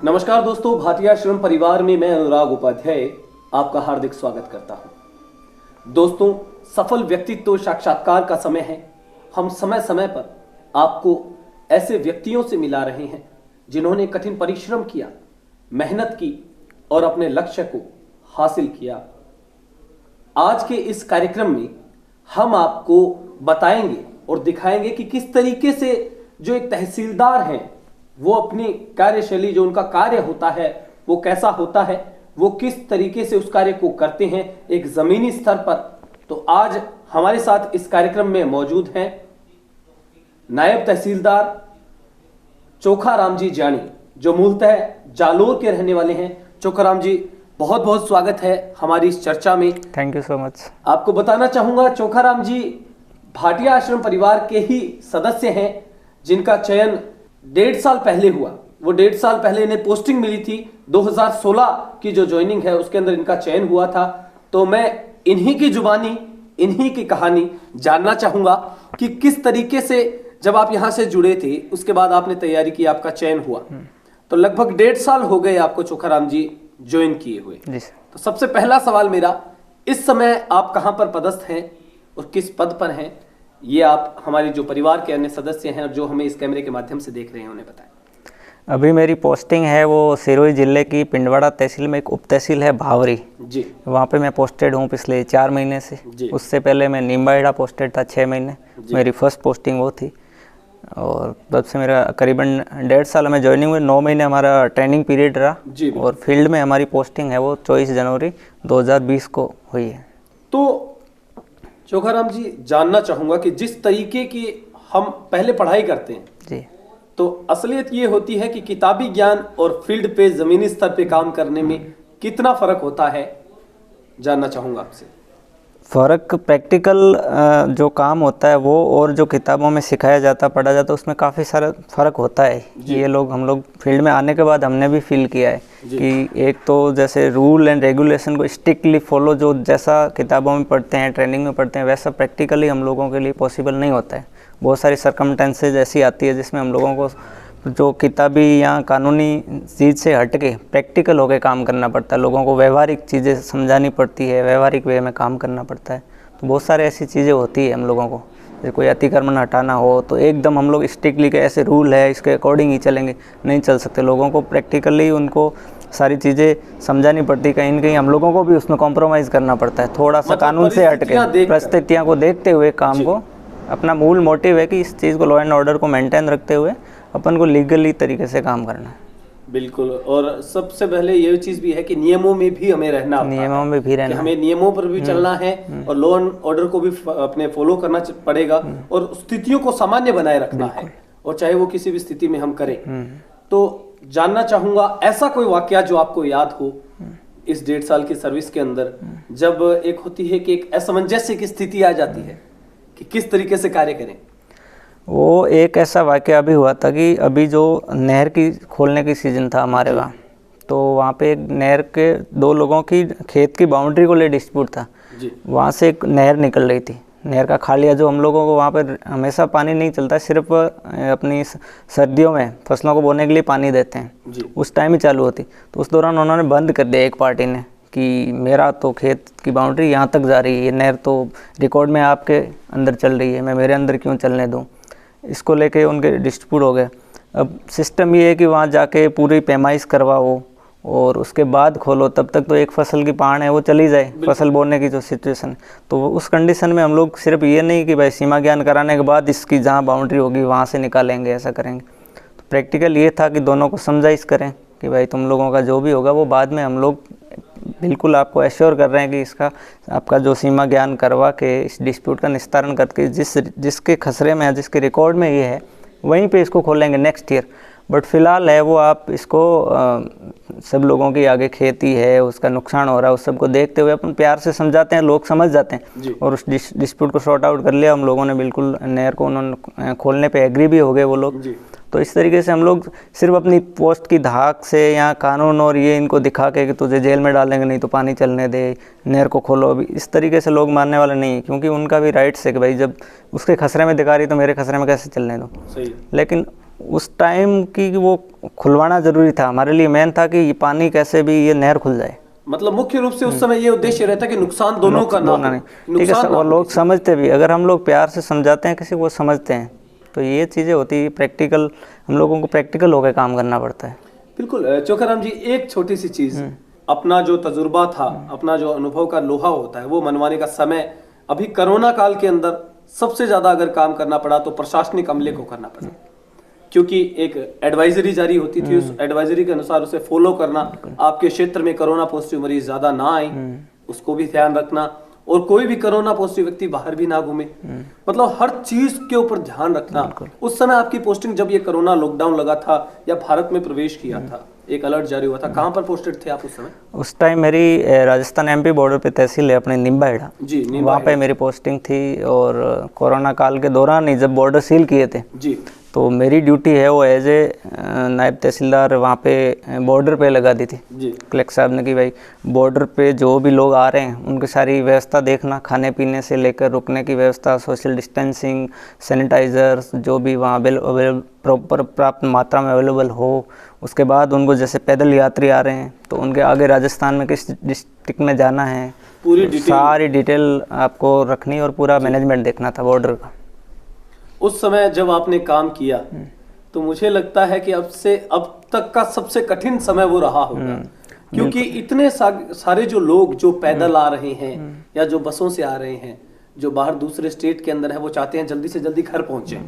नमस्कार दोस्तों, भाटिया आश्रम परिवार में मैं अनुराग उपाध्याय आपका हार्दिक स्वागत करता हूं। दोस्तों, सफल व्यक्तित्व साक्षात्कार का समय है। हम समय समय पर आपको ऐसे व्यक्तियों से मिला रहे हैं जिन्होंने कठिन परिश्रम किया, मेहनत की और अपने लक्ष्य को हासिल किया। आज के इस कार्यक्रम में हम आपको बताएंगे और दिखाएंगे कि किस तरीके से जो एक तहसीलदार हैं वो अपनी कार्यशैली, जो उनका कार्य होता है वो कैसा होता है, वो किस तरीके से उस कार्य को करते हैं एक जमीनी स्तर पर। तो आज हमारे साथ इस कार्यक्रम में मौजूद हैं नायब तहसीलदार चोखाराम जी जानी, जो मूलतः जालोर के रहने वाले हैं। चोखाराम जी, बहुत बहुत स्वागत है हमारी इस चर्चा में। Thank you so much. आपको बताना चाहूंगा, चोखाराम जी भाटिया आश्रम परिवार के ही सदस्य हैं जिनका चयन 1.5 साल पहले हुआ। वो 1.5 साल पहले इन्हें पोस्टिंग मिली थी। 2016 की जो ज्वाइनिंग है उसके अंदर इनका चयन हुआ था। तो मैं इन्हीं की जुबानी, इन्हीं की कहानी जानना चाहूंगा कि किस तरीके से जब आप यहाँ से जुड़े थे, उसके बाद आपने तैयारी की, आपका चयन हुआ। तो लगभग 1.5 साल हो गए आपको चोखाराम जी ज्वाइन किए हुए। तो सबसे पहला सवाल मेरा, इस समय आप कहाँ पर पदस्थ हैं और किस पद पर हैं, ये आप हमारे जो परिवार के अन्य सदस्य हैं और जो हमें इस कैमरे के माध्यम से देख रहे हैं उन्हें बताएं। अभी मेरी पोस्टिंग है वो सिरोही जिले की पिंडवाड़ा तहसील में एक उप तहसील है भावरी जी, वहाँ पे मैं पोस्टेड हूँ पिछले 4 महीने से। उससे पहले मैं निम्बाहेड़ा पोस्टेड था 6 महीने। मेरी फर्स्ट पोस्टिंग वो थी और तब से मेरा करीबन 1.5 साल में ज्वाइनिंग हुई। 9 महीने हमारा ट्रेनिंग पीरियड रहा और फील्ड में हमारी पोस्टिंग है वो 24 जनवरी 2020 को हुई है। तो चोखाराम जी, जानना चाहूंगा कि जिस तरीके की हम पहले पढ़ाई करते हैं जी, तो असलियत ये होती है कि किताबी ज्ञान और फील्ड पे जमीनी स्तर पे काम करने में कितना फर्क होता है, जानना चाहूंगा आपसे। फ़र्क प्रैक्टिकल जो काम होता है वो और जो किताबों में सिखाया जाता पढ़ा जाता उसमें काफ़ी सारा फ़र्क होता है। ये हम लोग फील्ड में आने के बाद हमने भी फील किया है कि एक तो जैसे रूल एंड रेगुलेशन को स्ट्रिक्टली फॉलो, जो जैसा किताबों में पढ़ते हैं, ट्रेनिंग में पढ़ते हैं, वैसा प्रैक्टिकली हम लोगों के लिए पॉसिबल नहीं होता है। बहुत सारी सर्कमटेंसेज ऐसी आती है जिसमें हम लोगों को जो किताबी या कानूनी चीज़ से हट के प्रैक्टिकल होकर काम करना पड़ता है। लोगों को व्यवहारिक चीज़ें समझानी पड़ती है, व्यवहारिक वे में काम करना पड़ता है। तो बहुत सारे ऐसी चीज़ें होती है हम लोगों को। जैसे कोई अतिक्रमण हटाना हो तो एकदम हम लोग स्ट्रिक्टली के ऐसे रूल है इसके अकॉर्डिंग ही चलेंगे, नहीं चल सकते। लोगों को प्रैक्टिकली उनको सारी चीज़ें समझानी पड़ती है। कहीं ना कहीं हम लोगों को भी उसमें कॉम्प्रोमाइज़ करना पड़ता है, थोड़ा सा कानून से हट के परिस्थितियों को देखते हुए काम को। अपना मूल मोटिव है कि इस चीज़ को, लॉ एंड ऑर्डर को मेंटेन रखते हुए अपन को लीगली तरीके से काम करना है। बिल्कुल। और सबसे पहले ये चीज भी है कि नियमों में भी हमें रहना, नियमों में भी रहना, हमें नियमों पर भी चलना है और लॉ एंड ऑर्डर को भी अपने फॉलो करना पड़ेगा और स्थितियों को सामान्य बनाए रखना है, और चाहे वो किसी भी स्थिति में हम करें। तो जानना चाहूंगा, ऐसा कोई वाकया जो आपको याद हो इस 1.5 साल की सर्विस के अंदर, जब एक होती है कि एक असमंजस्य की स्थिति आ जाती है कि किस तरीके से कार्य करें। वो एक ऐसा वाकया अभी हुआ था कि अभी जो नहर की खोलने की सीज़न था हमारे वहाँ, तो वहाँ पे एक नहर के 2 लोगों की खेत की बाउंड्री को ले डिस्प्यूट था। वहाँ से एक नहर निकल रही थी, नहर का खालिया, जो हम लोगों को वहाँ पर हमेशा पानी नहीं चलता, सिर्फ अपनी सर्दियों में फसलों को बोने के लिए पानी देते हैं, उस टाइम ही चालू होती। तो उस दौरान उन्होंने बंद कर दिया एक पार्टी ने कि मेरा तो खेत की बाउंड्री यहाँ तक जा रही है, ये नहर तो रिकॉर्ड में आपके अंदर चल रही है, मैं मेरे अंदर क्यों चलने दूँ। इसको लेके उनके डिस्प्यूट हो गए। अब सिस्टम ये है कि वहाँ जाके पूरी पैमाइश करवाओ और उसके बाद खोलो, तब तक तो एक फसल की पान है वो चली जाए, फसल बोने की जो सिचुएशन। तो उस कंडीशन में हम लोग सिर्फ ये नहीं कि भाई सीमा ज्ञान कराने के बाद इसकी जहाँ बाउंड्री होगी वहाँ से निकालेंगे, ऐसा करेंगे। तो प्रैक्टिकल ये था कि दोनों को समझाइश करें कि भाई तुम लोगों का जो भी होगा वो बाद में हम लोग बिल्कुल आपको एश्योर कर रहे हैं कि इसका आपका जो सीमा ज्ञान करवा के इस डिस्प्यूट का निस्तारण करके जिसके खसरे में है, जिसके रिकॉर्ड में ये है, वहीं पे इसको खोलेंगे नेक्स्ट ईयर। बट फिलहाल है वो आप इसको सब लोगों की आगे खेती है, उसका नुकसान हो रहा है, उस सबको देखते हुए अपन प्यार से समझाते हैं, लोग समझ जाते हैं और उस डिस्प्यूट को सॉर्ट आउट कर लिया हम लोगों ने। बिल्कुल नहर को उन्होंने खोलने पे एग्री भी हो गए वो लोग। तो इस तरीके से हम लोग सिर्फ अपनी पोस्ट की धाक से या कानून और ये इनको दिखा के कि तुझे जेल में डालेंगे नहीं तो पानी चलने दे, नहर को खोलो, अभी इस तरीके से लोग मानने वाले नहीं, क्योंकि उनका भी राइट्स है कि भाई जब उसके खसरे में दिखा रही तो मेरे खसरे में कैसे चलने दो। लेकिन उस टाइम की वो खुलवाना ज़रूरी था हमारे लिए। मेन था कि ये पानी कैसे भी ये नहर खुल जाए। मतलब मुख्य रूप से उस समय ये उद्देश्य रहता है कि नुकसान दोनों का ना हो, ठीक है नुकसान सर। ना और हो लोग किसी समझते भी, अगर हम लोग प्यार से समझाते हैं किसी को, समझते हैं। तो ये चीज़ें होती है प्रैक्टिकल, हम लोगों को प्रैक्टिकल होकर काम करना पड़ता है। बिल्कुल। चोखाराम जी, एक छोटी सी चीज, अपना जो तजुर्बा था, अपना जो अनुभव का लोहा होता है वो मनवाने का समय, अभी कोरोना काल के अंदर सबसे ज्यादा अगर काम करना पड़ा तो प्रशासनिक अमले को करना पड़ा, क्योंकि एक एडवाइजरी जारी होती थी, उस एडवाइजरी के अनुसार उसे फॉलो करना, आपके क्षेत्र में कोरोना पॉजिटिव मरीज ज्यादा ना आए उसको भी ध्यान रखना, और कोई भी कोरोना पॉजिटिव व्यक्ति बाहर भी ना घूमे, मतलब हर चीज के ऊपर ध्यान रखना। उस समय आपकी पोस्टिंग, जब ये कोरोना लॉकडाउन लगा था या भारत में प्रवेश किया था, एक अलर्ट जारी हुआ था, कहाँ पर पोस्टेड थे आप उस समय? उस टाइम मेरी राजस्थान एमपी बॉर्डर पे तहसील है अपने निम्बाहेड़ा जी, वहाँ पे मेरी पोस्टिंग थी। और कोरोना काल के दौरान ही जब बॉर्डर सील किए थे जी, तो मेरी ड्यूटी है वो एज ए नायब तहसीलदार वहाँ पे बॉर्डर पे लगा दी थी जी। कलेक्टर साहब ने कि भाई बॉर्डर पे जो भी लोग आ रहे हैं उनकी सारी व्यवस्था देखना, खाने पीने से लेकर रुकने की व्यवस्था, सोशल डिस्टेंसिंग, सैनिटाइज़र जो भी वहाँ प्रॉपर प्राप्त मात्रा में अवेलेबल हो। उसके बाद उनको, जैसे पैदल यात्री आ रहे हैं तो उनके आगे राजस्थान में किस डिस्ट्रिक्ट में जाना है, पूरी सारी डिटेल आपको रखनी और पूरा मैनेजमेंट देखना था बॉर्डर का। उस समय जब आपने काम किया तो मुझे लगता है कि अब तक का सबसे कठिन समय वो रहा होगा, क्योंकि इतने सारे जो लोग जो पैदल आ रहे हैं या जो बसों से आ रहे हैं, जो बाहर दूसरे स्टेट के अंदर है, वो चाहते हैं जल्दी से जल्दी घर पहुंचे,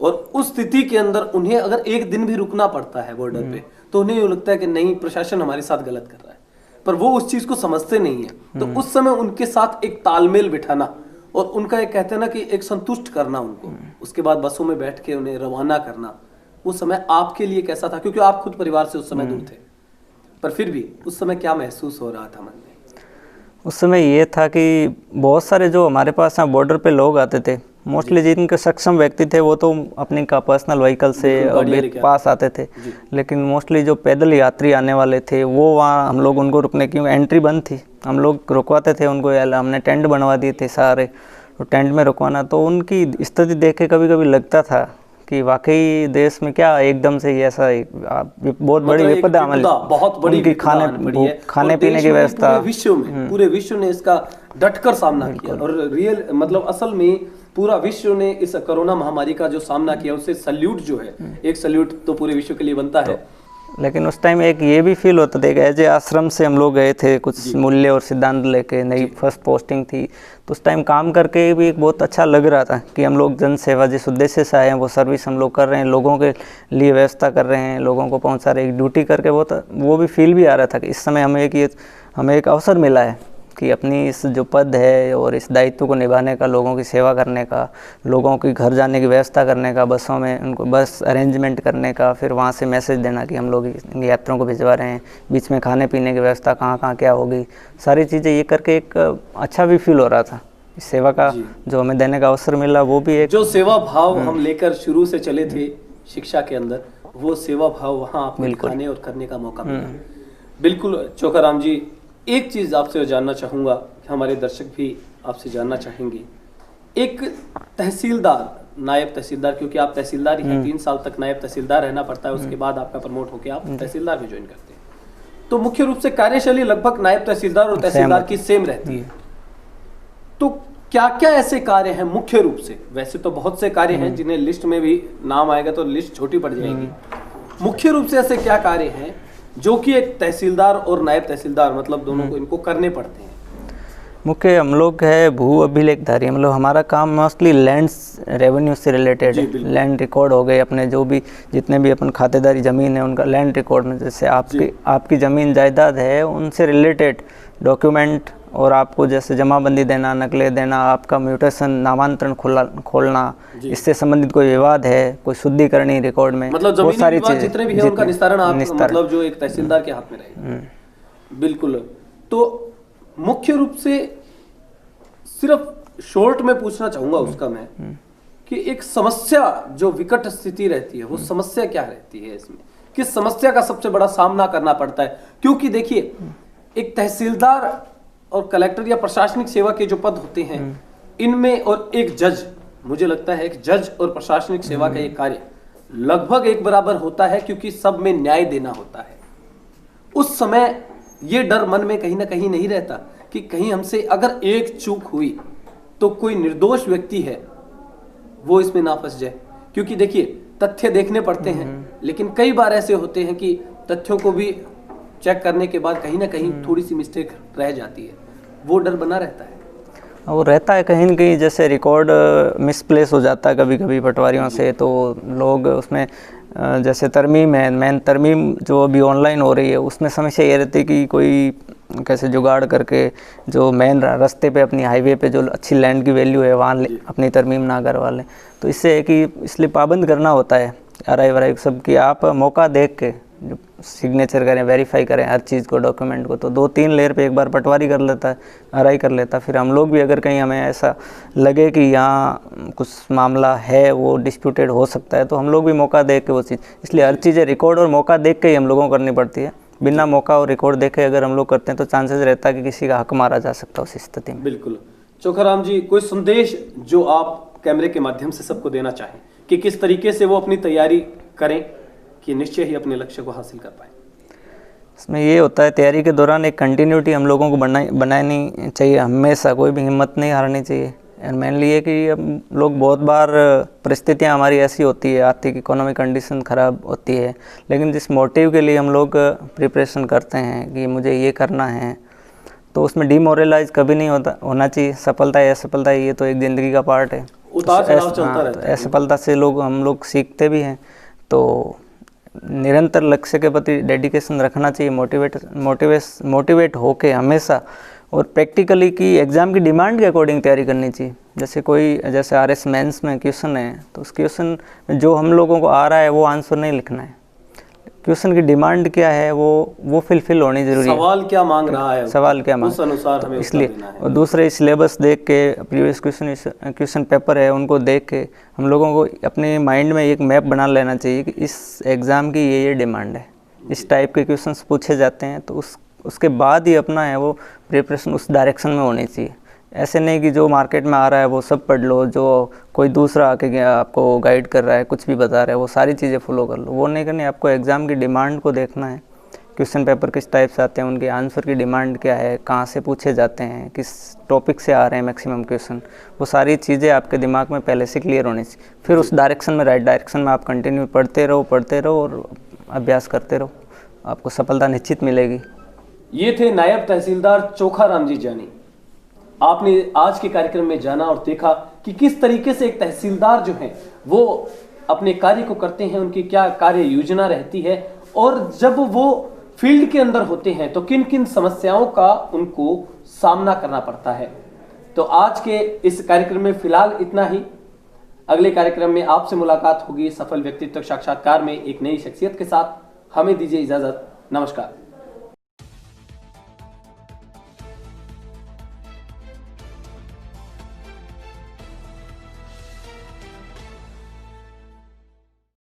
और उस स्थिति के अंदर उन्हें अगर एक दिन भी रुकना पड़ता है बॉर्डर पे तो उन्हें यूँ लगता है कि नहीं, प्रशासन हमारे साथ गलत कर रहा है, पर वो उस चीज को समझते नहीं है। तो उस समय उनके साथ एक तालमेल बिठाना और उनका एक, कहते हैं ना कि एक संतुष्ट करना उनको, उसके बाद बसों में बैठ के उन्हें रवाना करना, वो समय आपके लिए कैसा था? क्योंकि आप खुद परिवार से उस समय दूर थे, पर फिर भी उस समय क्या महसूस हो रहा था मन में? उस समय ये था कि बहुत सारे जो हमारे पास यहाँ बॉर्डर पे लोग आते थे, मोस्टली जिनके सक्षम व्यक्ति थे वो तो अपनी का पर्सनल व्हीकल से पास आते थे, लेकिन मोस्टली जो पैदल यात्री आने वाले थे वो वहाँ हम लोग उनको रुकने की, एंट्री बंद थी, हम लोग रुकवाते थे उनको, हमने टेंट बनवा दिए थे सारे, तो टेंट में रुकवाना। तो उनकी स्थिति देख के कभी कभी लगता था कि वाकई देश में क्या एकदम से ऐसा बहुत बड़ी विपदा, बहुत बड़ी उनकी खाने पीने की व्यवस्था, पूरे विश्व ने इसका डटकर सामना किया, और रियल मतलब असल में पूरा विश्व ने इस कोरोना महामारी का जो सामना किया उसे सल्यूट जो है, एक सल्यूट तो पूरे विश्व के लिए बनता है। लेकिन उस टाइम एक ये भी फील होता था कि एज ए आश्रम से हम लोग गए थे कुछ मूल्य और सिद्धांत लेके, नई फर्स्ट पोस्टिंग थी, तो उस टाइम काम करके भी एक बहुत अच्छा लग रहा था कि हम लोग जन सेवा जिस उद्देश्य से आए हैं वो सर्विस हम लोग कर रहे हैं, लोगों के लिए व्यवस्था कर रहे हैं, लोगों को पहुंचा रहे हैं, ड्यूटी करके वो भी फील भी आ रहा था कि इस समय हमें एक अवसर मिला है कि अपनी इस जो पद है और इस दायित्व को निभाने का, लोगों की सेवा करने का, लोगों की घर जाने की व्यवस्था करने का, बसों में उनको बस अरेंजमेंट करने का, फिर वहाँ से मैसेज देना कि हम लोग यात्रियों को भिजवा रहे हैं, बीच में खाने पीने की व्यवस्था कहाँ कहाँ क्या होगी, सारी चीज़ें ये करके एक अच्छा भी फील हो रहा था। इस सेवा का जो हमें देने का अवसर मिला वो भी एक, जो सेवा भाव हम लेकर शुरू से चले थे शिक्षा के अंदर, वो सेवा भाव वहाँ आपको दिखाने और करने का मौका मिला। बिल्कुल चोखाराम जी, एक चीज आपसे जानना चाहूंगा, हमारे दर्शक भी आपसे जानना चाहेंगे, एक तहसीलदार, नायब तहसीलदार, क्योंकि आप तहसीलदार ही हैं, 3 साल तक नायब तहसीलदार रहना पड़ता है, उसके बाद आपका प्रमोट होकर आप तहसीलदार में ज्वाइन करते हैं, तो मुख्य रूप से कार्यशैली लगभग नायब तहसीलदार और तहसीलदार की सेम रहती है। तो क्या क्या ऐसे कार्य हैं मुख्य रूप से? वैसे तो बहुत से कार्य हैं जिन्हें लिस्ट में भी नाम आएगा तो लिस्ट छोटी पड़ जाएगी, मुख्य रूप से ऐसे क्या कार्य हैं जो कि एक तहसीलदार और नायब तहसीलदार मतलब दोनों को इनको करने पड़ते हैं? मुख्य हम लोग है भू अभिलेखधारी, मतलब हमारा काम मोस्टली लैंड्स रेवेन्यू से रिलेटेड है। लैंड रिकॉर्ड हो गए अपने, जो भी जितने भी अपन खातेदारी ज़मीन है उनका लैंड रिकॉर्ड में, जैसे आपकी ज़मीन जायदाद है उनसे रिलेटेड डॉक्यूमेंट, और आपको जैसे जमाबंदी देना, नकलें देना, आपका म्यूटेशन नामांतरण खोलना, इससे संबंधित कोई विवाद है, कोई शुद्धिकरणी रिकॉर्ड में, मतलब जमीनी विवाद जितने भी है उनका निस्तारण मतलब जो एक तहसीलदार के हाथ में रहेगा। बिल्कुल। तो मुख्य रूप से सिर्फ शॉर्ट में पूछना चाहूंगा उसका मैं कि एक समस्या जो विकट स्थिति रहती है वो समस्या क्या रहती है, इसमें किस समस्या का सबसे बड़ा सामना करना पड़ता है? क्योंकि देखिए, एक तहसीलदार और कलेक्टर या प्रशासनिक सेवा के जो पद होते हैं इनमें, और एक जज, मुझे लगता है एक जज और प्रशासनिक सेवा का एक कार्य लगभग एक बराबर होता है, क्योंकि सब में न्याय देना होता है। उस समय ये डर मन में कहीं ना कहीं नहीं रहता कि कहीं हमसे अगर एक चूक हुई तो कोई निर्दोष व्यक्ति है वो इसमें ना फंस जाए। क्योंकि देखिए, तथ्य देखने पड़ते हैं, लेकिन कई बार ऐसे होते हैं कि तथ्यों को भी चेक करने के बाद कहीं ना कहीं थोड़ी सी मिस्टेक रह जाती है, वो डर बना रहता है। वो रहता है कहीं न कहीं, जैसे रिकॉर्ड मिसप्लेस हो जाता है कभी कभी पटवारियों से, तो लोग उसमें जैसे तरमीम है, मेन तरमीम जो अभी ऑनलाइन हो रही है, उसमें समस्या ये रहती है कि कोई कैसे जुगाड़ करके जो मेन रास्ते पे अपनी हाईवे पे जो अच्छी लैंड की वैल्यू है वहाँ अपनी तरमीम ना करवा लें। तो इससे है कि इसलिए पाबंद करना होता है आरआई वराई सब की, आप मौका देख के जो सिग्नेचर करें, वेरीफाई करें हर चीज़ को, डॉक्यूमेंट को। तो 2-3 लेयर पे एक बार पटवारी कर लेता है, आरआई कर लेता है, फिर हम लोग भी अगर कहीं हमें ऐसा लगे कि यहाँ कुछ मामला है वो डिस्प्यूटेड हो सकता है, तो हम लोग भी मौका देख के वो चीज़, इसलिए हर चीज़ें रिकॉर्ड और मौका देख के ही हम लोगों को करनी पड़ती है। बिना मौका और रिकॉर्ड देखे अगर हम लोग करते हैं तो चांसेस रहता है कि किसी का हक मारा जा सकता है उस स्थिति में। बिल्कुल। चोखाराम जी, कोई संदेश जो आप कैमरे के माध्यम से सबको देना चाहें कि किस तरीके से वो अपनी तैयारी करें कि निश्चय ही अपने लक्ष्य को हासिल कर पाए? इसमें ये होता है, तैयारी के दौरान एक कंटिन्यूटी हम लोगों को बनानी चाहिए, हमेशा कोई भी हिम्मत नहीं हारनी चाहिए। और मेनली ये कि हम लोग बहुत बार परिस्थितियाँ हमारी ऐसी होती है, आर्थिक इकोनॉमिक कंडीशन ख़राब होती है, लेकिन जिस मोटिव के लिए हम लोग प्रिपरेशन करते हैं कि मुझे ये करना है, तो उसमें डिमोरलाइज कभी नहीं होना चाहिए। सफलता या असफलता ये तो एक ज़िंदगी का पार्ट है, उतार चढ़ाव चलता रहता है। असफलता से हम लोग सीखते भी हैं। तो निरंतर लक्ष्य के प्रति डेडिकेशन रखना चाहिए, मोटिवेट होके हमेशा, और प्रैक्टिकली की एग्ज़ाम की डिमांड के अकॉर्डिंग तैयारी करनी चाहिए। जैसे आरएस मेंस में क्वेश्चन है, तो उस क्वेश्चन में जो हम लोगों को आ रहा है वो आंसर नहीं लिखना है, क्वेश्चन की डिमांड क्या है वो फुलफिल होनी जरूरी है। सवाल क्या मांग रहा है, सवाल क्या मांग, उस अनुसार हमें इसलिए उत्तर देना है। और दूसरे सिलेबस देख के, प्रीवियस क्वेश्चन पेपर है उनको देख के हम लोगों को अपने माइंड में एक मैप बना लेना चाहिए कि इस एग्ज़ाम की ये डिमांड है, इस टाइप के क्वेश्चंस पूछे जाते हैं, तो उसके बाद ही अपना है वो प्रिपरेशन उस डायरेक्शन में होनी चाहिए। ऐसे नहीं कि जो मार्केट में आ रहा है वो सब पढ़ लो, जो कोई दूसरा आके आपको गाइड कर रहा है, कुछ भी बता रहा है, वो सारी चीज़ें फॉलो कर लो, वो नहीं करनी। आपको एग्ज़ाम की डिमांड को देखना है, क्वेश्चन पेपर किस टाइप से आते हैं, उनके आंसर की डिमांड क्या है, कहाँ से पूछे जाते हैं, किस टॉपिक से आ रहे हैं मैक्सिमम क्वेश्चन, वो सारी चीज़ें आपके दिमाग में पहले से क्लियर होनी चाहिए। फिर उस डायरेक्शन में, राइट डायरेक्शन में आप कंटिन्यू पढ़ते रहो और अभ्यास करते रहो, आपको सफलता निश्चित मिलेगी। ये थे नायब तहसीलदार चोखाराम जी जानी। आपने आज के कार्यक्रम में जाना और देखा कि किस तरीके से एक तहसीलदार जो है वो अपने कार्य को करते हैं, उनकी क्या कार्य योजना रहती है, और जब वो फील्ड के अंदर होते हैं तो किन किन समस्याओं का उनको सामना करना पड़ता है। तो आज के इस कार्यक्रम में फिलहाल इतना ही। अगले कार्यक्रम में आपसे मुलाकात होगी सफल व्यक्तित्व साक्षात्कार में एक नई शख्सियत के साथ। हमें दीजिए इजाजत। नमस्कार।